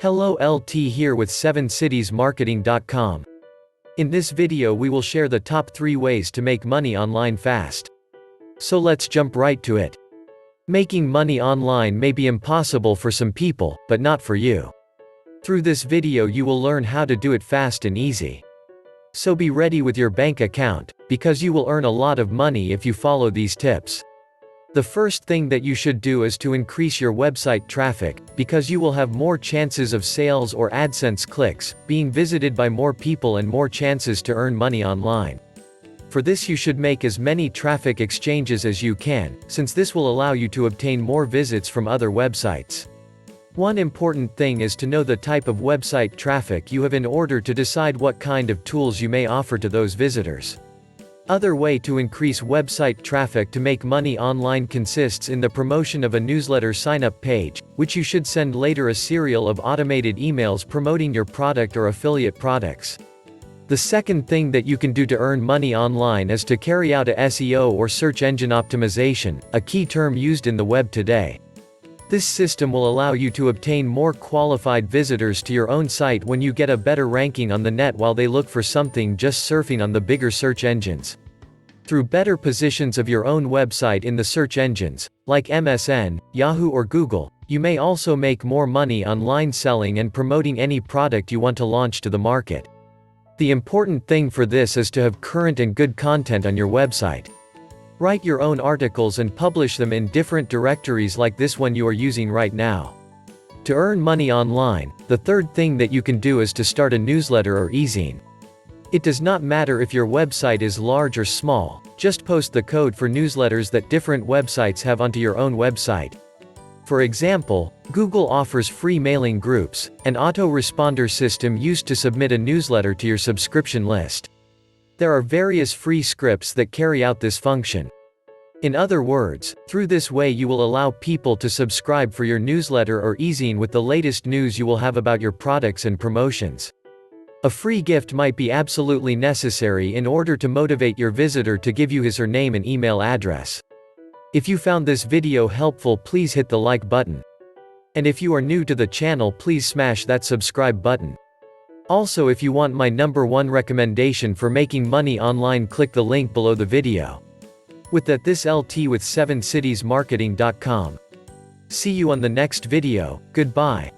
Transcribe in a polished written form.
Hello, LT here with 7citiesmarketing.com. In this video we will share the top 3 ways to make money online fast. So let's jump right to it. Making money online may be impossible for some people, but not for you. Through this video you will learn how to do it fast and easy. So be ready with your bank account, because you will earn a lot of money if you follow these tips. The first thing that you should do is to increase your website traffic, because you will have more chances of sales or AdSense clicks, being visited by more people and more chances to earn money online. For this you should make as many traffic exchanges as you can, since this will allow you to obtain more visits from other websites. One important thing is to know the type of website traffic you have in order to decide what kind of tools you may offer to those visitors. Other way to increase website traffic to make money online consists in the promotion of a newsletter sign-up page, which you should send later a serial of automated emails promoting your product or affiliate products. The second thing that you can do to earn money online is to carry out a SEO or search engine optimization, a key term used in the web today. This system will allow you to obtain more qualified visitors to your own site when you get a better ranking on the net while they look for something just surfing on the bigger search engines. Through better positions of your own website in the search engines, like MSN, Yahoo or Google, you may also make more money online selling and promoting any product you want to launch to the market. The important thing for this is to have current and good content on your website. Write your own articles and publish them in different directories like this one you are using right now. To earn money online, the third thing that you can do is to start a newsletter or e-zine. It does not matter if your website is large or small, just post the code for newsletters that different websites have onto your own website. For example, Google offers free mailing groups, an autoresponder system used to submit a newsletter to your subscription list. There are various free scripts that carry out this function. In other words, through this way you will allow people to subscribe for your newsletter or e-zine with the latest news you will have about your products and promotions. A free gift might be absolutely necessary in order to motivate your visitor to give you his or her name and email address. If you found this video helpful, please hit the like button. And if you are new to the channel, please smash that subscribe button. Also, if you want my #1 recommendation for making money online, click the link below the video. With that, this LT with 7citiesmarketing.com. See you on the next video. Goodbye.